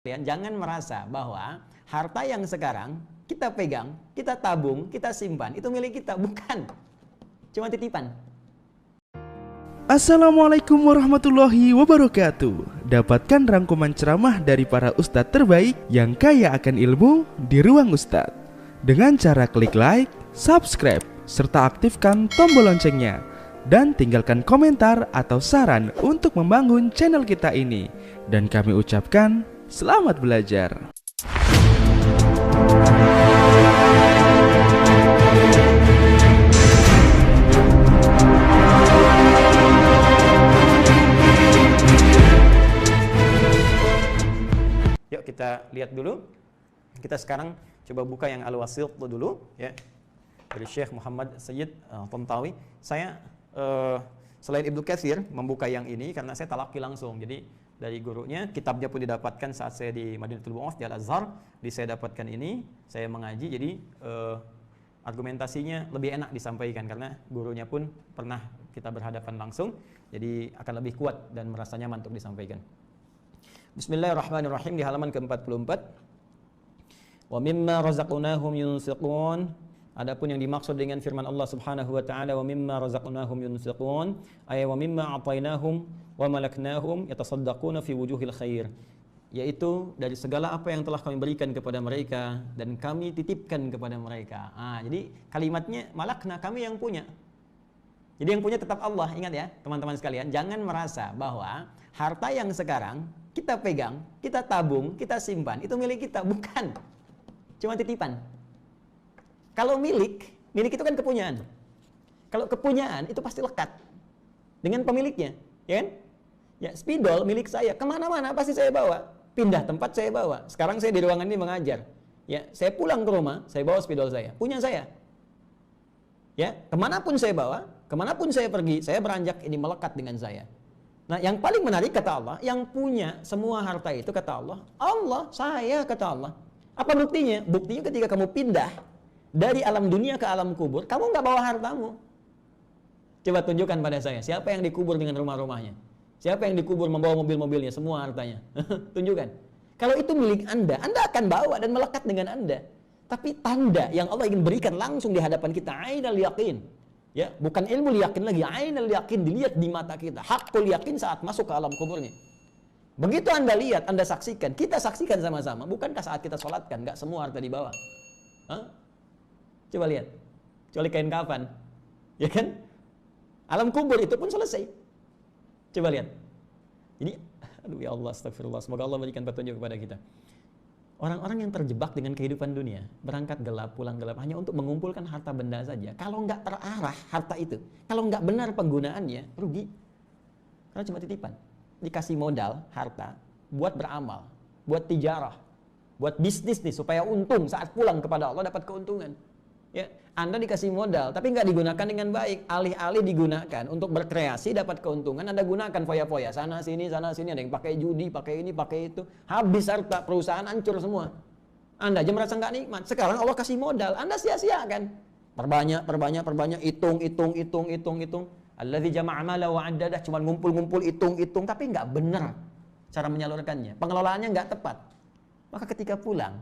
Jangan merasa bahwa harta yang sekarang kita pegang, kita tabung, kita simpan, itu milik kita. Bukan. Cuma titipan. Assalamualaikum warahmatullahi wabarakatuh. Dapatkan rangkuman ceramah dari para ustadz terbaik yang kaya akan ilmu di Ruang Ustadz dengan cara klik like, subscribe, serta aktifkan tombol loncengnya. Dan tinggalkan komentar atau saran untuk membangun channel kita ini. Dan kami ucapkan selamat belajar. Yuk kita lihat dulu. Kita sekarang coba buka yang Al-Wasit dulu ya. Dari Syekh Muhammad Sayyid Tantawi. Saya selain Ibnu Katsir membuka yang ini karena saya talaki langsung. Jadi dari gurunya, kitabnya pun didapatkan saat saya di Madinatul Bu'ath di Al-Azhar. Saya dapatkan ini, saya mengaji, jadi argumentasinya lebih enak disampaikan karena gurunya pun pernah kita berhadapan langsung. Jadi akan lebih kuat dan merasa nyaman untuk disampaikan. Bismillahirrahmanirrahim di halaman ke-44. Wa mimma razaqnahum yunfiqun. Adapun yang dimaksud dengan firman Allah Subhanahu wa taala wa mimma razaqnahum yunfiqun ay wa mimma atainahum wa malaknahum yatasaddaquna fi wujuhil khair, yaitu dari segala apa yang telah kami berikan kepada mereka dan kami titipkan kepada mereka. Jadi kalimatnya malakna, kami yang punya. Jadi yang punya tetap Allah. Ingat ya teman-teman sekalian, jangan merasa bahwa harta yang sekarang kita pegang, kita tabung, kita simpan, itu milik kita. Bukan. Cuma titipan. Kalau milik itu kan kepunyaan. Kalau kepunyaan itu pasti lekat dengan pemiliknya, ya kan? Ya, spidol milik saya, kemana-mana pasti saya bawa. Pindah tempat saya bawa. Sekarang saya di ruangan ini mengajar. Ya, saya pulang ke rumah, saya bawa spidol saya, punya saya. Ya, kemanapun saya bawa, kemanapun saya pergi, saya beranjak ini melekat dengan saya. Nah, yang paling menarik kata Allah, yang punya semua harta itu kata Allah, Allah, saya kata Allah. Apa buktinya? Buktinya ketika kamu pindah dari alam dunia ke alam kubur, kamu nggak bawa hartamu. Coba tunjukkan pada saya, siapa yang dikubur dengan rumah-rumahnya? Siapa yang dikubur membawa mobil-mobilnya, semua hartanya? Tunjukkan. Kalau itu milik Anda akan bawa dan melekat dengan Anda. Tapi tanda yang Allah ingin berikan langsung di hadapan kita, ainal yaqin. Ya, bukan ilmu yakin lagi, ainal yaqin, dilihat di mata kita. Hakul yakin saat masuk ke alam kuburnya. Begitu Anda lihat, Anda saksikan, kita saksikan sama-sama. Bukankah saat kita sholatkan, nggak semua harta dibawa? Coba lihat, kecuali kain kafan, ya kan? Alam kubur itu pun selesai. Coba lihat. Jadi, aduh ya Allah, astagfirullah. Semoga Allah memberikan petunjuk kepada kita. Orang-orang yang terjebak dengan kehidupan dunia, berangkat gelap, pulang gelap, hanya untuk mengumpulkan harta benda saja. Kalau nggak terarah harta itu, kalau nggak benar penggunaannya, rugi. Karena cuma titipan. Dikasih modal, harta, buat beramal, buat tijarah, buat bisnis nih, supaya untung saat pulang kepada Allah dapat keuntungan. Ya, Anda dikasih modal, tapi nggak digunakan dengan baik. Alih-alih digunakan untuk berkreasi, dapat keuntungan, Anda gunakan foya-foya. Sana sini, ada yang pakai judi, pakai ini, pakai itu. Habis harta, perusahaan hancur semua. Anda aja merasa nggak nikmat. Sekarang Allah kasih modal, Anda sia-siakan. Perbanyak, hitung. Alladzi jama'a mala wa 'addadah, cuma ngumpul, hitung, tapi nggak benar cara menyalurkannya. Pengelolaannya nggak tepat. Maka ketika pulang,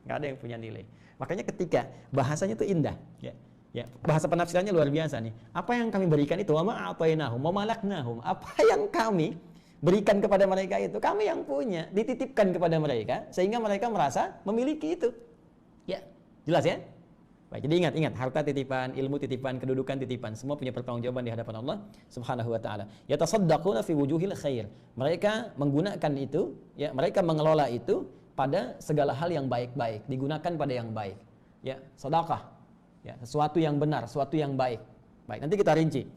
nggak ada yang punya nilai. Makanya ketika bahasanya itu indah, ya, bahasa penafsirannya luar biasa nih. Apa yang kami berikan itu, wa ma'atainahum, wa malaknahum. Apa yang kami berikan kepada mereka itu, kami yang punya, dititipkan kepada mereka, sehingga mereka merasa memiliki itu. Ya, jelas ya? Baik, jadi ingat, harta titipan, ilmu titipan, kedudukan titipan, semua punya pertanggungjawaban di hadapan Allah Subhanahu wa taala. Yatasaddaquna fi wujuhil khair. Mereka menggunakan itu, ya, mereka mengelola itu pada segala hal yang baik-baik, digunakan pada yang baik. Ya, sedekah. Ya, sesuatu yang benar, sesuatu yang baik. Baik, nanti kita rinci.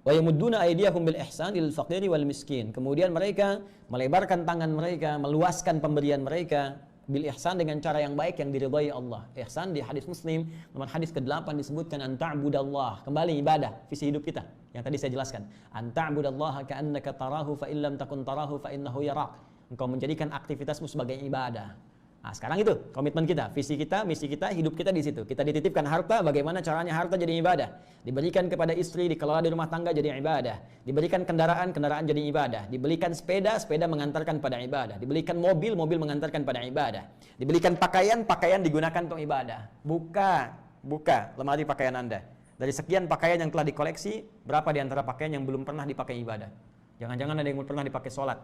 Wa yamudduna aydiyahum bil ihsan lil faqiri wal miskin. Kemudian mereka melebarkan tangan mereka, meluaskan pemberian mereka bil ihsan dengan cara yang baik yang diridhai Allah. Ihsan di hadis Muslim, nomor hadis ke-8 disebutkan an ta'budallah, kembali ibadah, visi hidup kita yang tadi saya jelaskan. An ta'budallaha ka'annaka tarahu fa illam takun tarahu fa innahu yarak. Engkau menjadikan aktivitasmu sebagai ibadah. Nah, sekarang itu komitmen kita, visi kita, misi kita, hidup kita di situ. Kita dititipkan harta, bagaimana caranya harta jadi ibadah. Diberikan kepada istri, dikelola di rumah tangga jadi ibadah. Diberikan kendaraan, kendaraan jadi ibadah. Diberikan sepeda, sepeda mengantarkan pada ibadah. Diberikan mobil, mobil mengantarkan pada ibadah. Diberikan pakaian, pakaian digunakan untuk ibadah. Buka lemari pakaian Anda. Dari sekian pakaian yang telah dikoleksi, berapa di antara pakaian yang belum pernah dipakai ibadah? Jangan-jangan ada yang belum pernah dipakai sholat.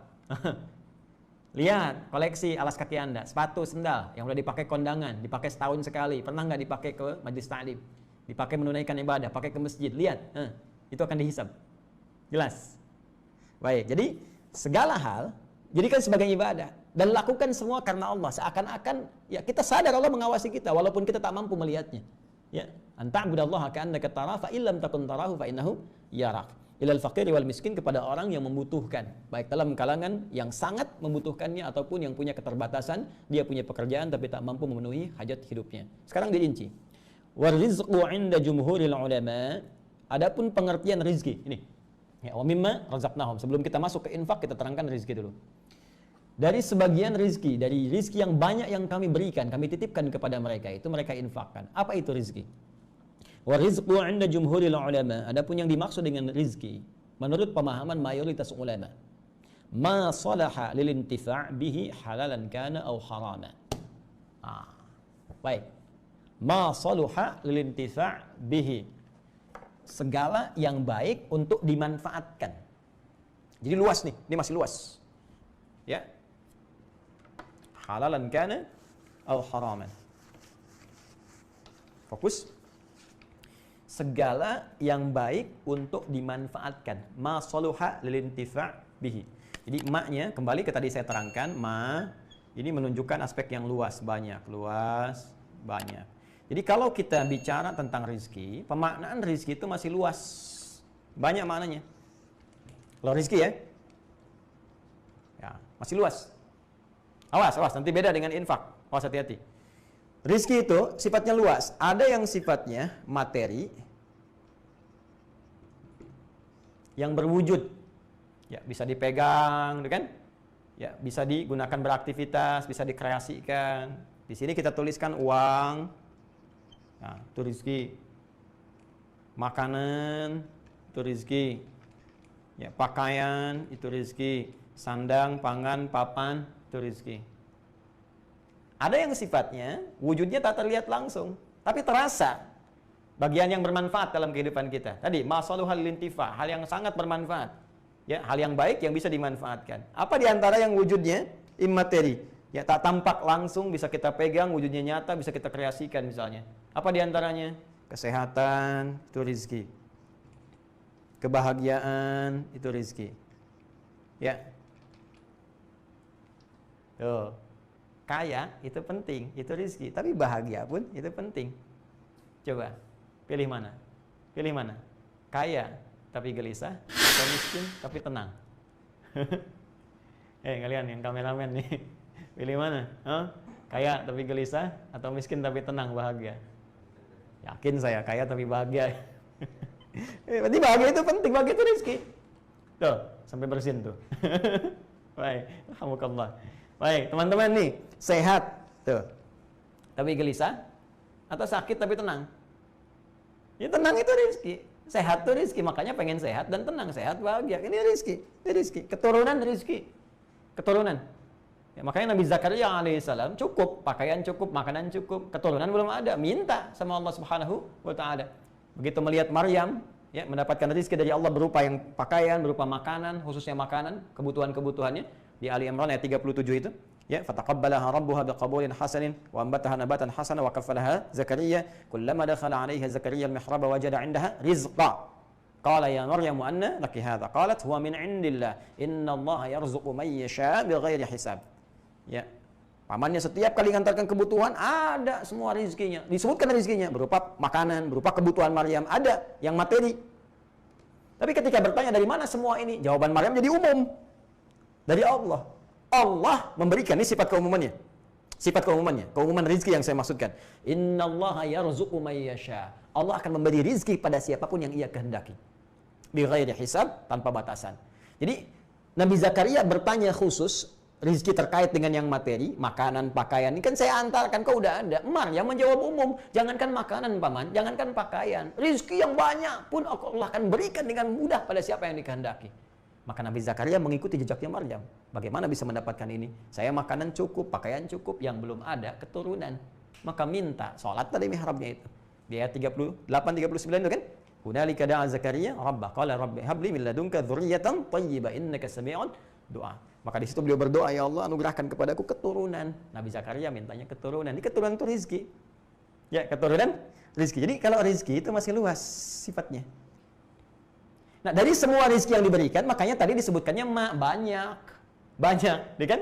Lihat koleksi alas kaki Anda, sepatu, sendal yang udah dipakai kondangan, dipakai setahun sekali, pernah nggak dipakai ke majlis ta'lim, dipakai menunaikan ibadah, pakai ke masjid, lihat, itu akan dihisab. Jelas. Baik, jadi segala hal jadikan sebagai ibadah dan lakukan semua karena Allah. Seakan-akan ya kita sadar Allah mengawasi kita walaupun kita tak mampu melihatnya. Ya, anta'budallaha ka'annaka tarahu fa illam takun tarahu fa innahu yarak. Ilal faqiri wal miskin, kepada orang yang membutuhkan, baik dalam kalangan yang sangat membutuhkannya ataupun yang punya keterbatasan, dia punya pekerjaan tapi tak mampu memenuhi hajat hidupnya. Sekarang dirinci. Warizqu 'inda jumhuril ulama, adapun pengertian rizki ini. Ya, wa mimma razaqnahum. Sebelum kita masuk ke infak, kita terangkan rizki dulu. Dari sebagian rizki, dari rizki yang banyak yang kami berikan, kami titipkan kepada mereka, itu mereka infakkan. Apa itu rizki? Wa rizqu 'inda jumhuril ulama, adapun yang dimaksud dengan rizki menurut pemahaman mayoritas ulama, ma salaha lil intifa' bihi halalan kana aw harama. Baik. Ma salaha lil intifa' bihi, segala yang baik untuk dimanfaatkan. Jadi luas nih, ini masih luas. Ya. Halalan kana aw haraman. Fokus. Segala yang baik untuk dimanfaatkan. Ma saluha lil intifa' bihi. Jadi maknya kembali ke tadi saya terangkan, ma ini menunjukkan aspek yang luas, banyak. Jadi kalau kita bicara tentang rizki, pemaknaan rizki itu masih luas. Banyak maknanya. Kalau rizki ya, masih luas. Awas, nanti beda dengan infak. Awas, hati-hati. Rizki itu sifatnya luas. Ada yang sifatnya materi, yang berwujud, ya bisa dipegang, kan? Ya bisa digunakan beraktivitas, bisa dikreasikan. Di sini kita tuliskan uang, nah, itu rizki. Makanan, itu rizki. Ya, pakaian, itu rizki. Sandang, pangan, papan, itu rizki. Ada yang sifatnya wujudnya tak terlihat langsung, tapi terasa bagian yang bermanfaat dalam kehidupan kita. Tadi masaluhal lintifa, hal yang sangat bermanfaat. Ya, hal yang baik yang bisa dimanfaatkan. Apa di antara yang wujudnya immateri? Ya, tak tampak langsung, bisa kita pegang, wujudnya nyata, bisa kita kreasikan misalnya. Apa di antaranya? Kesehatan, itu rizki. Kebahagiaan, itu rizki. Ya. Tuh. Kaya itu penting, itu rizki. Tapi bahagia pun itu penting. Coba, pilih mana? Pilih mana? Kaya tapi gelisah, atau miskin tapi tenang? Kalian yang kameramen nih, pilih mana? Kaya tapi gelisah, atau miskin tapi tenang, bahagia? Yakin saya, kaya tapi bahagia. Berarti bahagia itu penting, bahagia itu rizki. Tuh, sampai bersin tuh. Baik, alhamdulillah. Baik, teman-teman nih, sehat tuh, tapi gelisah, atau sakit tapi tenang? Ya tenang itu rizki, sehat itu rizki, makanya pengen sehat dan tenang, sehat bahagia, ini rizki, keturunan rizki, keturunan. Ya, makanya Nabi Zakaria alaihissalam cukup, pakaian cukup, makanan cukup, keturunan belum ada, minta sama Allah Subhanahu wa Ta'ala. Begitu melihat Maryam, ya mendapatkan rizki dari Allah berupa yang pakaian, berupa makanan, khususnya makanan, kebutuhan-kebutuhannya. Di Ali Imran ayat 37 itu, ya, fataqabbalaha rabbuha biqabulin hasanin wa ambataha nabatan hasana wa kaffalaha Zakaria kullama dakhala 'alaiha Zakaria al-mihraba wajada 'indaha rizqa qala ya Maryam anna laki hadha qalat huwa min 'indillah innallaha yarzuqu man yasha bighairi hisab. Ya, pamannya setiap kali mengantarkan kebutuhan ada semua rizkinya, disebutkan rizkinya berupa makanan, berupa kebutuhan Maryam, ada yang materi. Tapi ketika bertanya dari mana semua ini, jawaban Maryam jadi umum. Dari Allah. Allah memberikan, ini sifat keumumannya. Sifat keumumannya, keumuman rizki yang saya maksudkan. Innallaha yarzuqu may yasha. Allah akan memberi rizki pada siapapun yang ia kehendaki. Bi ghairi hisab, tanpa batasan. Jadi Nabi Zakaria bertanya khusus rizki terkait dengan yang materi, makanan, pakaian, ini kan saya antarkan, kau udah ada. Maryam menjawab umum, jangankan makanan paman, jangankan pakaian, rizki yang banyak pun Allah akan berikan dengan mudah pada siapa yang dikehendaki. Maka Nabi Zakaria mengikuti jejaknya Maryam. Bagaimana bisa mendapatkan ini? Saya makanan cukup, pakaian cukup, yang belum ada keturunan. Maka minta, sholat tadi mihrabnya itu. Di ayat 38-39 itu kan? Hunalika da'a Zakaria rabbah qala rabbi habli min ladunka dzurriyyatan thayyibah innaka sami'un du'a. Maka di situ beliau berdoa, ya Allah anugerahkan kepadaku keturunan. Nabi Zakaria mintanya keturunan. Ini keturunan itu rizki. Ya, keturunan rizki. Jadi kalau rizki itu masih luas sifatnya. Nah, dari semua rizki yang diberikan, makanya tadi disebutkannya banyak. Banyak, ya kan?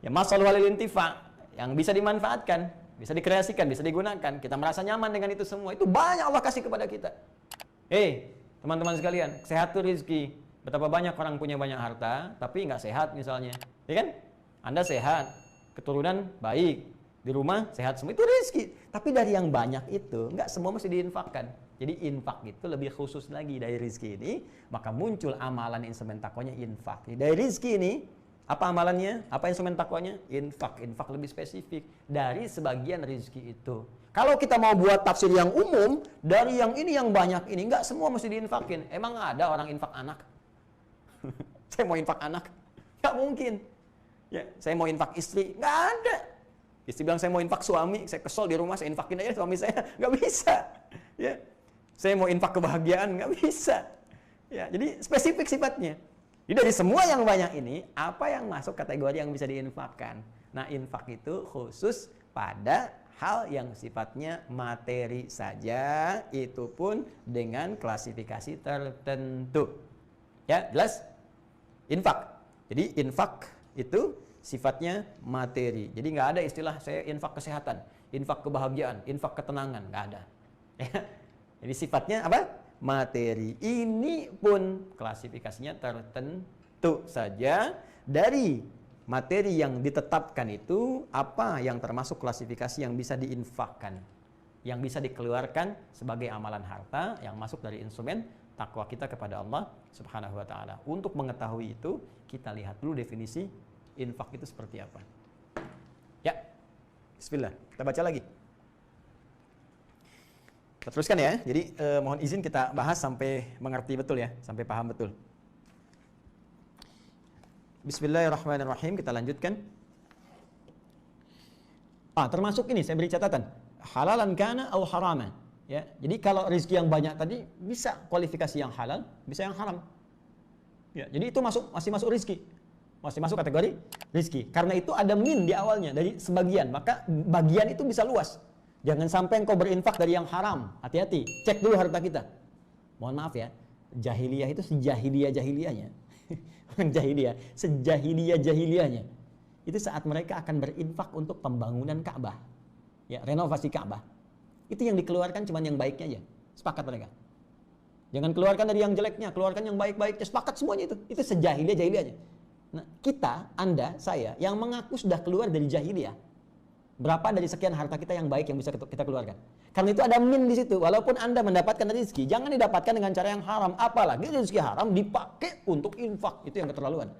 Ya, masal walil intifa, yang bisa dimanfaatkan, bisa dikreasikan, bisa digunakan. Kita merasa nyaman dengan itu semua. Itu banyak Allah kasih kepada kita. Teman-teman sekalian, sehat itu rizki. Betapa banyak orang punya banyak harta, tapi nggak sehat misalnya. Ya kan? Anda sehat, keturunan baik, di rumah sehat semua, itu rizki. Tapi dari yang banyak itu, nggak semua mesti diinfakkan. Jadi infak itu lebih khusus lagi dari rizki ini. Maka muncul amalan instrumen takwanya infak. Dari rizki ini, apa amalannya? Apa instrumen takwanya? Infak. Infak lebih spesifik dari sebagian rizki itu. Kalau kita mau buat tafsir yang umum, dari yang ini yang banyak ini, nggak semua mesti diinfakin. Emang ada orang infak anak? Saya mau infak anak, nggak mungkin. Ya, saya mau infak istri, nggak ada. Istri bilang saya mau infak suami, saya kesel di rumah, saya infakin aja suami saya, nggak bisa. Ya, saya mau infak kebahagiaan, nggak bisa. Ya, jadi spesifik sifatnya. Jadi dari semua yang banyak ini, apa yang masuk kategori yang bisa diinfakkan? Nah, infak itu khusus pada hal yang sifatnya materi saja, itu pun dengan klasifikasi tertentu. Ya, jelas? Infak. Jadi infak itu sifatnya materi. Jadi nggak ada istilah saya infak kesehatan, infak kebahagiaan, infak ketenangan, nggak ada. Ya. Jadi sifatnya apa? Materi. Ini pun klasifikasinya tertentu saja. Dari materi yang ditetapkan itu, apa yang termasuk klasifikasi yang bisa diinfakkan, yang bisa dikeluarkan sebagai amalan harta yang masuk dari instrumen takwa kita kepada Allah Subhanahu wa taala. Untuk mengetahui itu, kita lihat dulu definisi infak itu seperti apa. Ya. Bismillah. Kita baca lagi. Kita teruskan ya. Jadi mohon izin kita bahas sampai mengerti betul ya, sampai paham betul. Bismillahirrahmanirrahim. Kita lanjutkan. Termasuk ini saya beri catatan. Halalan kana au haraman. Ya, jadi kalau rezeki yang banyak tadi bisa kualifikasi yang halal, bisa yang haram. Ya, jadi itu masih masuk rezeki. Masih masuk kategori rezeki. Karena itu ada min di awalnya dari sebagian, maka bagian itu bisa luas. Jangan sampai engkau berinfak dari yang haram. Hati-hati, cek dulu harta kita. Mohon maaf ya, jahiliyah itu sejahiliyah-jahiliyahnya. Bukan jahiliyah, sejahiliyah-jahiliyahnya. Itu saat mereka akan berinfak untuk pembangunan Ka'bah. Ya, renovasi Ka'bah. Itu yang dikeluarkan cuma yang baiknya aja. Sepakat mereka. Jangan keluarkan dari yang jeleknya, keluarkan yang baik-baiknya. Sepakat semuanya itu. Itu sejahiliyah-jahiliyahnya. Nah, kita, Anda, saya yang mengaku sudah keluar dari jahiliyah. Berapa dari sekian harta kita yang baik yang bisa kita keluarkan? Karena itu ada min di situ. Walaupun Anda mendapatkan rezeki, jangan didapatkan dengan cara yang haram. Apalagi rezeki haram dipakai untuk infak. Itu yang keterlaluan.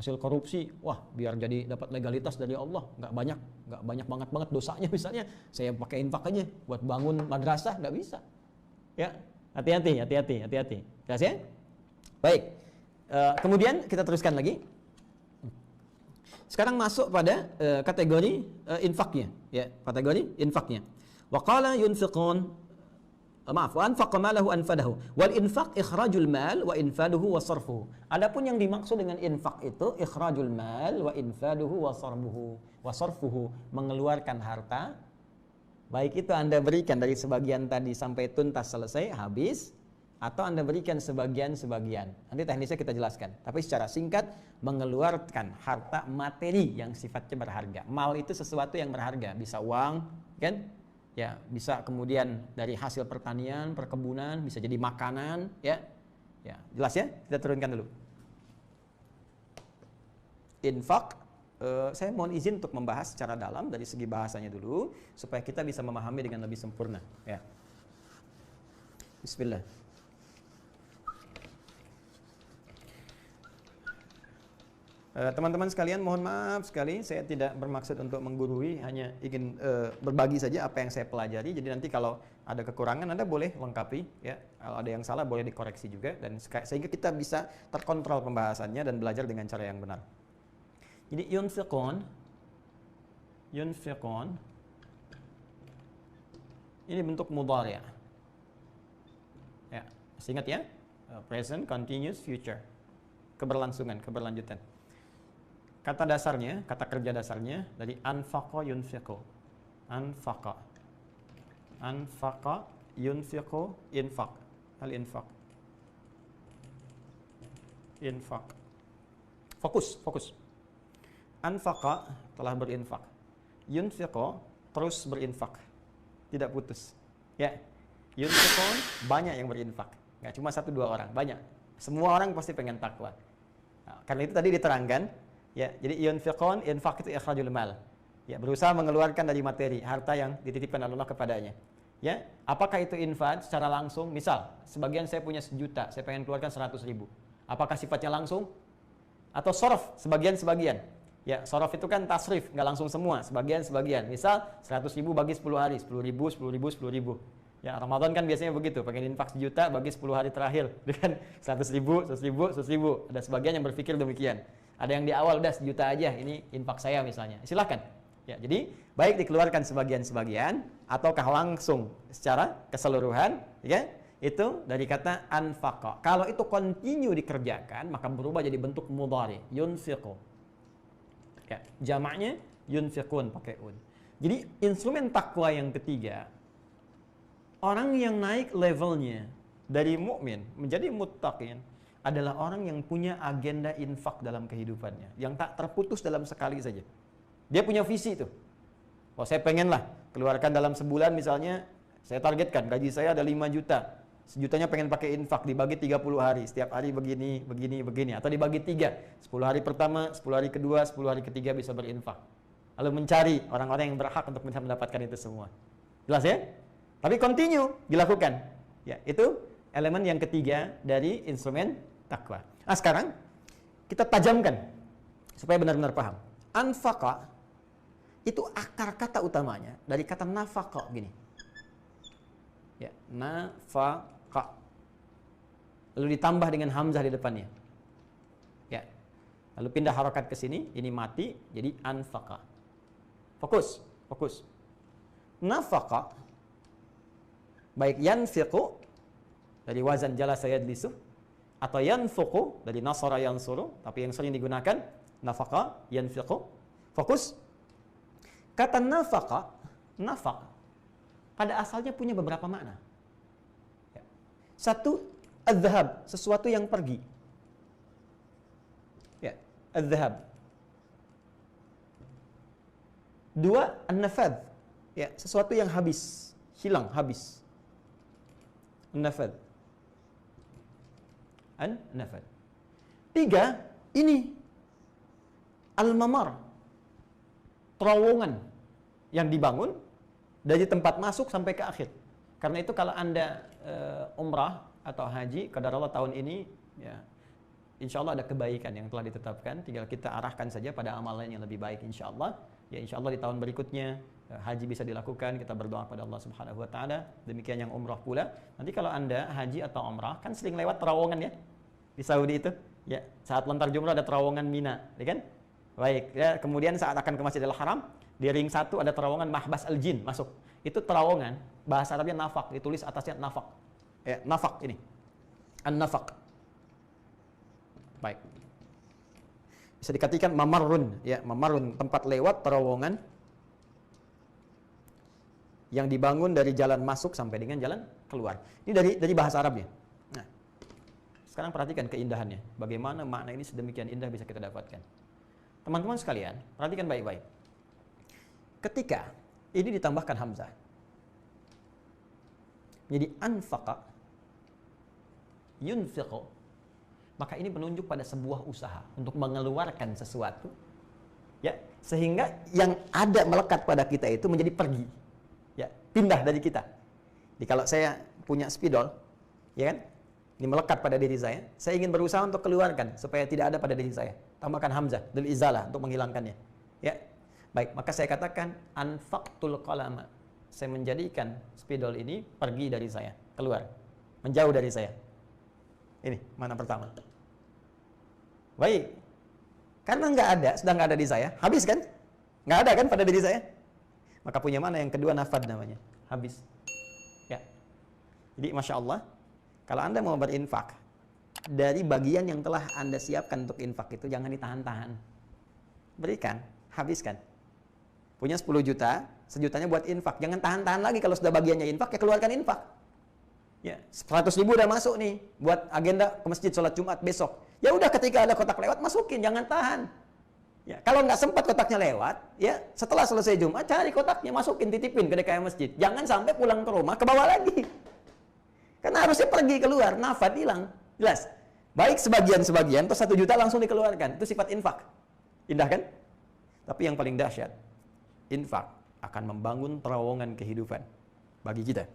Hasil korupsi, wah biar jadi dapat legalitas dari Allah, nggak banyak banget dosanya. Misalnya saya pakai infak aja buat bangun madrasah, nggak bisa. Ya, hati-hati. Jelas ya? Baik. Kemudian kita teruskan lagi. Sekarang masuk pada kategori infaknya, ya, kategori infaknya. Wa qala yunfiqun wa anfaqa malahu anfadahu wal infaq ikhrajul mal wa infaduhu wa sarfuhu. Adapun yang dimaksud dengan infak itu ikhrajul mal wa infaduhu wa sarfuhu, mengeluarkan harta, baik itu Anda berikan dari sebagian tadi sampai tuntas selesai habis, atau Anda berikan sebagian-sebagian. Nanti teknisnya kita jelaskan. Tapi secara singkat, mengeluarkan harta materi yang sifatnya berharga. Mal itu sesuatu yang berharga, bisa uang, kan? Ya, bisa kemudian dari hasil pertanian, perkebunan, bisa jadi makanan, ya. Ya, jelas ya? Kita turunkan dulu. Infak, saya mohon izin untuk membahas secara dalam dari segi bahasanya dulu supaya kita bisa memahami dengan lebih sempurna, ya. Bismillah. Teman-teman sekalian, mohon maaf sekali, saya tidak bermaksud untuk menggurui, hanya ingin berbagi saja apa yang saya pelajari. Jadi nanti kalau ada kekurangan, Anda boleh lengkapi, ya. Kalau ada yang salah, boleh dikoreksi juga, dan sehingga kita bisa terkontrol pembahasannya dan belajar dengan cara yang benar. Jadi yunfiqun, ini bentuk mudhari'. Ya, ingat ya, present, continuous, future, keberlangsungan, keberlanjutan. Kata dasarnya, kata kerja dasarnya dari anfaqa yunfiqu. Anfaqa yunfiqu, infaq. Al-infaq. Infaq. Fokus. Anfaqa telah berinfak. Yunfiqu terus berinfak. Tidak putus. Ya. Yunfiqu banyak yang berinfak. Enggak cuma 1-2 orang, banyak. Semua orang pasti pengen takwa. Nah, karena itu tadi diterangkan. Ya, jadi yunfiqun, infak itu ikhrajul mal. Ya, berusaha mengeluarkan dari materi, harta yang dititipkan Allah kepadanya. Ya, apakah itu infak secara langsung? Misal, sebagian saya punya 1 juta, saya pengen keluarkan 100.000. Apakah sifatnya langsung? Atau sorof, sebagian-sebagian. Ya, sorof itu kan tasrif, nggak langsung semua, sebagian-sebagian. Misal, 100.000 bagi 10 hari, 10.000, 10.000, 10.000. Ya, Ramadan kan biasanya begitu, pengen infak 1 juta bagi 10 hari terakhir. Dengan 100.000, 100.000, 100.000. Ada sebagian yang berpikir demikian. Ada yang di awal udah 1 juta aja, ini infak saya misalnya. Silahkan. Ya, jadi baik dikeluarkan sebagian-sebagian ataukah langsung secara keseluruhan, ya. Itu dari kata anfaqa. Kalau itu continue dikerjakan, maka berubah jadi bentuk mudhari, yunfiqu. Ya, jamaknya yunfiqun pakai un. Jadi instrumen takwa yang ketiga, orang yang naik levelnya dari mukmin menjadi muttaqin adalah orang yang punya agenda infak dalam kehidupannya, yang tak terputus dalam sekali saja. Dia punya visi itu. Oh, saya pengen lah keluarkan dalam sebulan misalnya, saya targetkan gaji saya ada 5 juta. 1 jutanya pengen pakai infak, dibagi 30 hari. Setiap hari begini. Atau dibagi 3. 10 hari pertama, 10 hari kedua, 10 hari ketiga bisa berinfak. Lalu mencari orang-orang yang berhak untuk bisa mendapatkan itu semua. Jelas ya? Tapi continue dilakukan. Ya, itu elemen yang ketiga dari instrumen takwa. Nah, sekarang kita tajamkan supaya benar-benar paham. Anfaqa itu akar kata utamanya dari kata nafaqa gini. Ya, nafaqa. Lalu ditambah dengan hamzah di depannya. Ya. Lalu pindah harakat ke sini, ini mati jadi anfaqa. Fokus. Nafaqa baik yanfiqu dari wazan jalasa yajlisu atau yanfuqu dari nasara yansuru, tapi yang sering digunakan nafaqa, yanfiqu. Fokus. Kata nafaqa, nafaq pada asalnya punya beberapa makna. Ya. 1, adz-dzahab, sesuatu yang pergi. Ya, adz-dzahab. 2, an-nafadz. Ya, sesuatu yang habis, hilang, habis. An-nafadz. An-nafadz. 3, ini al-mamar, terowongan yang dibangun dari tempat masuk sampai ke akhir. Karena itu kalau Anda umrah atau haji qadarullah tahun ini, ya insya Allah ada kebaikan yang telah ditetapkan, tinggal kita arahkan saja pada amalan yang lebih baik insya Allah. Ya insya Allah di tahun berikutnya haji bisa dilakukan, kita berdoa kepada Allah Subhanahu wa taala. Demikian yang umrah pula. Nanti kalau Anda haji atau umrah kan sering lewat terowongan ya. Di Saudi itu, ya saat lontar jumrah ada terowongan Mina, ya kan? Baik, ya kemudian saat akan ke Masjidil Haram, di ring 1 ada terowongan Mahbas al-Jin masuk. Itu terowongan, bahasa Arabnya nafaq, ditulis atasnya nafaq. Ya, nafaq ini. An-nafaq. Baik. Bisa dikatakan mamarrun, ya, mamarrun tempat lewat terowongan yang dibangun dari jalan masuk sampai dengan jalan keluar. Ini dari bahasa Arabnya. Nah, sekarang perhatikan keindahannya. Bagaimana makna ini sedemikian indah bisa kita dapatkan. Teman-teman sekalian, perhatikan baik-baik. Ketika ini ditambahkan hamzah, jadi anfaqa, yunfiqu, maka ini menunjuk pada sebuah usaha untuk mengeluarkan sesuatu, ya, sehingga yang ada melekat pada kita itu menjadi pergi, ya, pindah dari kita. Jadi kalau saya punya spidol, ya kan, ini melekat pada diri saya ingin berusaha untuk keluarkan supaya tidak ada pada diri saya. Tambahkan hamzah lil izalah untuk menghilangkannya. Ya. Baik, maka saya katakan anfaqtul qalama. Saya menjadikan spidol ini pergi dari saya, keluar, menjauh dari saya. Ini mana pertama. Baik. Karena sudah nggak ada di saya, habis kan? Nggak ada kan pada diri saya? Maka punya mana yang kedua, nafad namanya, habis. Ya. Jadi Masya Allah, kalau Anda mau berinfak, dari bagian yang telah Anda siapkan untuk infak itu jangan ditahan-tahan. Berikan, habiskan. Punya 10 juta, sejutanya buat infak. Jangan tahan-tahan lagi, kalau sudah bagiannya infak, ya keluarkan infak. Ya, 100 ribu udah masuk nih, buat agenda ke masjid sholat Jumat besok. Ya udah, ketika ada kotak lewat, masukin, jangan tahan. Ya, kalau nggak sempat kotaknya lewat, ya setelah selesai Jumat, cari kotaknya, masukin, titipin ke DKM masjid. Jangan sampai pulang ke rumah, ke bawah lagi. Karena harusnya pergi keluar, nafad hilang. Jelas? Baik sebagian-sebagian, terus 1 juta langsung dikeluarkan. Itu sifat infak. Indah kan? Tapi yang paling dahsyat, infak akan membangun terowongan kehidupan bagi kita,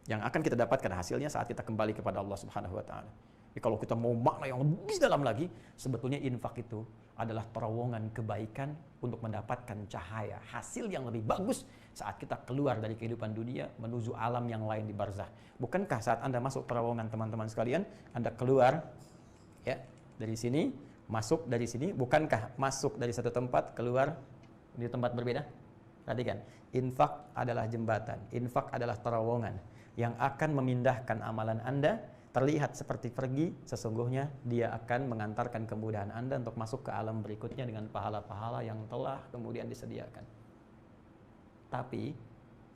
yang akan kita dapatkan hasilnya saat kita kembali kepada Allah Subhanahu wa Ta'ala. Jadi kalau kita mau makna yang lebih dalam lagi, sebetulnya infak itu adalah terowongan kebaikan untuk mendapatkan cahaya, hasil yang lebih bagus saat kita keluar dari kehidupan dunia menuju alam yang lain di barzah. Bukankah saat Anda masuk terowongan, teman-teman sekalian, Anda keluar ya dari sini, masuk dari sini, bukankah masuk dari satu tempat keluar di tempat berbeda? Perhatikan, infak adalah jembatan, infak adalah terowongan yang akan memindahkan amalan Anda. Terlihat seperti pergi, sesungguhnya dia akan mengantarkan kemudahan Anda untuk masuk ke alam berikutnya dengan pahala-pahala yang telah kemudian disediakan. Tapi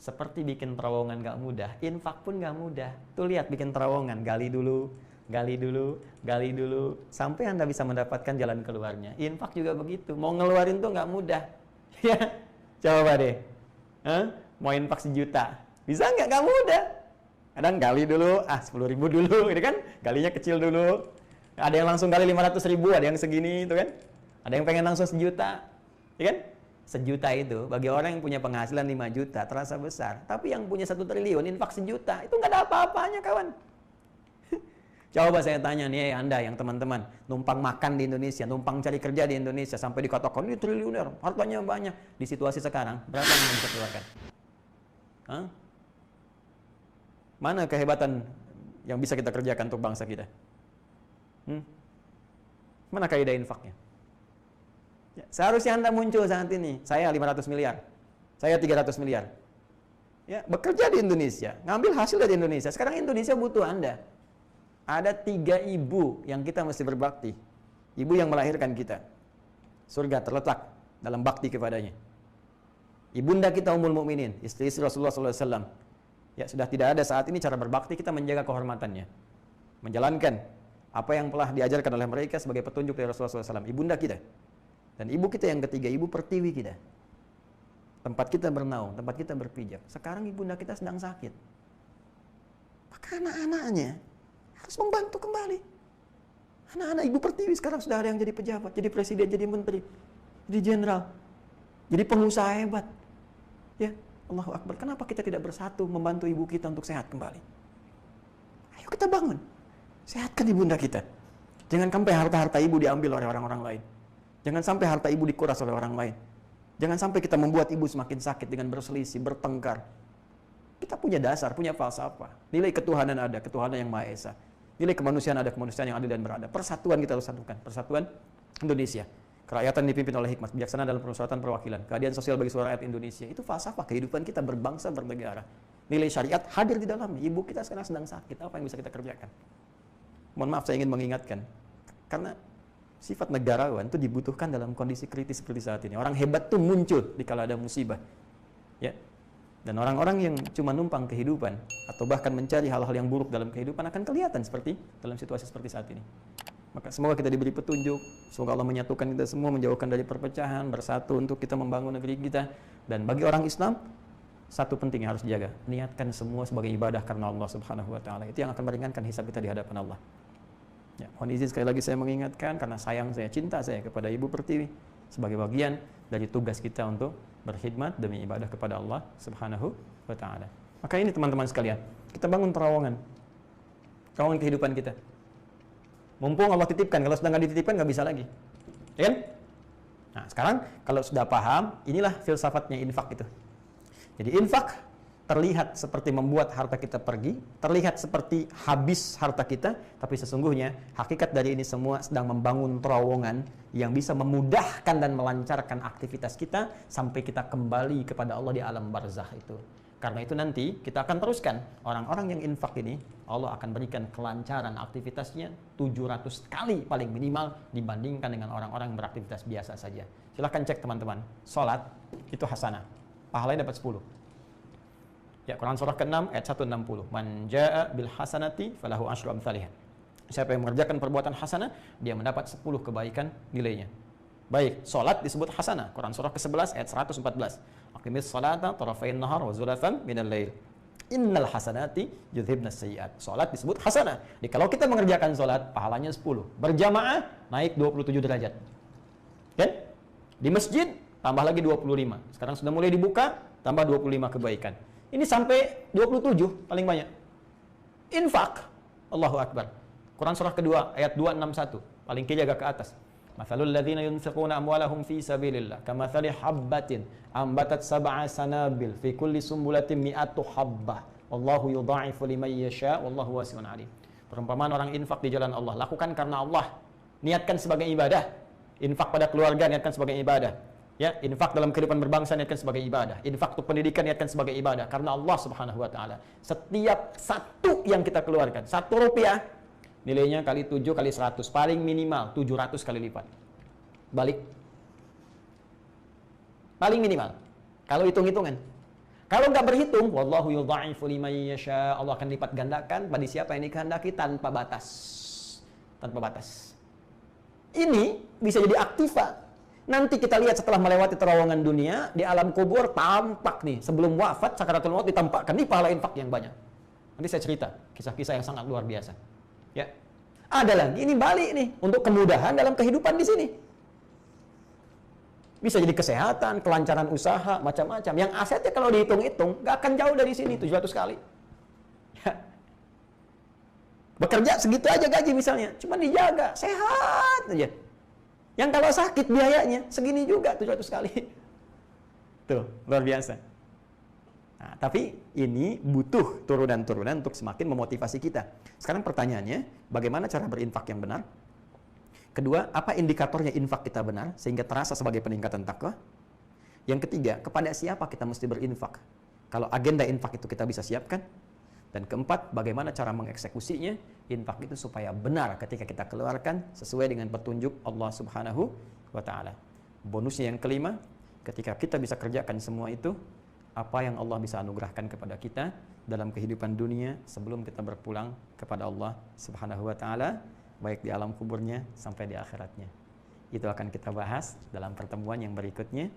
seperti bikin terowongan gak mudah, infak pun gak mudah. Tuh lihat, bikin terowongan, gali dulu, sampai Anda bisa mendapatkan jalan keluarnya. Infak juga begitu, mau ngeluarin tuh gak mudah. Ya, coba deh, mau infak 1 juta, bisa nggak? Gak mudah. Kadang gali dulu, 10 ribu dulu, gitu kan? Galinya kecil dulu. Ada yang langsung gali 500 ribu, ada yang segini, itu kan? Ada yang pengen langsung 1 juta, ya kan? 1 juta itu, bagi orang yang punya penghasilan 5 juta, terasa besar. Tapi yang punya 1 triliun, infak 1 juta, itu nggak ada apa-apanya, kawan. Coba saya tanya nih, Anda yang teman-teman, numpang makan di Indonesia, numpang cari kerja di Indonesia, sampai dikatakan, ini triliuner, hartanya banyak. Di situasi sekarang, berapa yang bisa keluarkan? Hah? Mana kehebatan yang bisa kita kerjakan untuk bangsa kita? Mana kaidah infaknya? Ya, seharusnya Anda muncul saat ini. Saya 500 miliar. Saya 300 miliar. Ya, bekerja di Indonesia, ngambil hasil dari Indonesia. Sekarang Indonesia butuh Anda. Ada 3 ibu yang kita mesti berbakti. Ibu yang melahirkan kita. Surga terletak dalam bakti kepadanya. Ibunda kita Ummul Mukminin, istri Rasulullah SAW. Ya, sudah tidak ada saat ini cara berbakti kita menjaga kehormatannya, menjalankan apa yang telah diajarkan oleh mereka sebagai petunjuk dari Rasulullah SAW. Ibunda kita. Dan ibu kita yang ketiga, ibu pertiwi kita. Tempat kita bernaung, tempat kita berpijak. Sekarang ibunda kita sedang sakit. Maka anak-anaknya harus membantu kembali. Anak-anak ibu pertiwi sekarang sudah ada yang jadi pejabat, jadi presiden, jadi menteri, jadi jenderal, jadi pengusaha hebat. Ya, Allahu Akbar. Kenapa kita tidak bersatu membantu ibu kita untuk sehat kembali? Ayo kita bangun. Sehatkan ibunda kita. Jangan sampai harta-harta ibu diambil oleh orang-orang lain. Jangan sampai harta ibu dikuras oleh orang lain. Jangan sampai kita membuat ibu semakin sakit dengan berselisih, bertengkar. Kita punya dasar, punya falsafah. Nilai ketuhanan ada, ketuhanan yang Maha Esa. Nilai kemanusiaan ada, kemanusiaan yang adil dan beradab. Persatuan kita harus satukan. Persatuan Indonesia. Kerakyatan dipimpin oleh hikmat, bijaksana dalam permusyawaratan perwakilan, keadilan sosial bagi seluruh rakyat Indonesia. Itu falsafah kehidupan kita berbangsa, bernegara. Nilai syariat hadir di dalamnya. Ibu kita sekarang sedang sakit, apa yang bisa kita kerjakan? Mohon maaf, saya ingin mengingatkan. Karena sifat negarawan itu dibutuhkan dalam kondisi kritis seperti saat ini. Orang hebat itu muncul dikala ada musibah. Ya. Dan orang-orang yang cuma numpang kehidupan atau bahkan mencari hal-hal yang buruk dalam kehidupan akan kelihatan seperti dalam situasi seperti saat ini. Maka semoga kita diberi petunjuk, semoga Allah menyatukan kita semua, menjauhkan dari perpecahan, bersatu untuk kita membangun negeri kita. Dan bagi orang Islam, satu penting yang harus dijaga, niatkan semua sebagai ibadah karena Allah Subhanahu wa Ta'ala. Itu yang akan meringankan hisab kita di hadapan Allah. Ya, mohon izin sekali lagi saya mengingatkan, karena sayang saya, cinta saya kepada Ibu Pertiwi, sebagai bagian dari tugas kita untuk berkhidmat demi ibadah kepada Allah Subhanahu wa Ta'ala. Maka ini teman-teman sekalian, kita bangun terowongan kehidupan kita. Mumpung Allah titipkan, kalau sudah nggak dititipkan nggak bisa lagi. Ya kan? Nah, sekarang kalau sudah paham, inilah filsafatnya infak itu. Jadi infak terlihat seperti membuat harta kita pergi, terlihat seperti habis harta kita, tapi sesungguhnya hakikat dari ini semua sedang membangun terowongan yang bisa memudahkan dan melancarkan aktivitas kita sampai kita kembali kepada Allah di alam barzakh itu. Karena itu nanti kita akan teruskan orang-orang yang infak ini, Allah akan berikan kelancaran aktivitasnya 700 kali paling minimal dibandingkan dengan orang-orang yang beraktivitas biasa saja. Silahkan cek teman-teman, sholat itu hasanah, pahalanya dapat 10. Ya, Quran surah ke-6 ayat 160. Man jaa bil hasanati falahu asyru amsalihha. Siapa yang mengerjakan perbuatan hasanah, dia mendapat 10 kebaikan nilainya. Baik, salat disebut hasanah. Quran surah ke-11 ayat 114. Aqimis salata tarafain nahar wa zulafan minal lail. Innal hasanati yudhibnas sayyi'at. Salat disebut hasanah. Jadi kalau kita mengerjakan salat, pahalanya 10. Berjamaah naik 27 derajat. Kan? Di masjid tambah lagi 25. Sekarang sudah mulai dibuka, tambah 25 kebaikan. Ini sampai 27 paling banyak. Infak, Allahu Akbar. Quran surah kedua ayat 261, paling kiri agak ke atas. Mathalul ladzina yunfiquna amwalahum fi sabilillah kamathali habbatin ambatat sab'a sanabil fi kulli sumbulatin mi'atu habbah wallahu yudha'ifu liman yasha wallahu wasi'un 'alim. Perumpamaan orang infak di jalan Allah, lakukan karena Allah, niatkan sebagai ibadah. Infak pada keluarga niatkan sebagai ibadah. Ya, infak dalam kehidupan berbangsa niatkan sebagai ibadah. Infak untuk pendidikan niatkan sebagai ibadah karena Allah Subhanahu wa taala. Setiap satu yang kita keluarkan, 1 rupiah nilainya kali 7 kali 100, paling minimal 700 kali lipat. Balik. Paling minimal. Kalau hitung-hitungan. Kalau nggak berhitung, wallahu yudha'ifu liman yasha, Allah akan lipat gandakan pada siapa yang dikehendaki tanpa batas. Tanpa batas. Ini bisa jadi aktiva. Nanti kita lihat setelah melewati terowongan dunia, di alam kubur tampak nih, sebelum wafat, sakaratul maut ditampakkan nih pahala infak yang banyak. Nanti saya cerita kisah-kisah yang sangat luar biasa. Ya. Ada lagi, ini balik nih, untuk kemudahan dalam kehidupan di sini. Bisa jadi kesehatan, kelancaran usaha, macam-macam. Yang asetnya kalau dihitung-hitung, nggak akan jauh dari sini, 700 kali. Ya. Bekerja segitu aja gaji misalnya, cuma dijaga, sehat aja. Yang kalau sakit biayanya segini juga 700 kali. Tuh, luar biasa. Nah, tapi ini butuh turunan-turunan untuk semakin memotivasi kita. Sekarang pertanyaannya, bagaimana cara berinfak yang benar? Kedua, apa indikatornya infak kita benar sehingga terasa sebagai peningkatan takwa? Yang ketiga, kepada siapa kita mesti berinfak? Kalau agenda infak itu kita bisa siapkan. Dan keempat, bagaimana cara mengeksekusinya infak itu supaya benar ketika kita keluarkan sesuai dengan petunjuk Allah Subhanahu wa taala. Bonusnya yang kelima, ketika kita bisa kerjakan semua itu, apa yang Allah bisa anugerahkan kepada kita dalam kehidupan dunia sebelum kita berpulang kepada Allah Subhanahu wa taala, baik di alam kuburnya sampai di akhiratnya. Itu akan kita bahas dalam pertemuan yang berikutnya.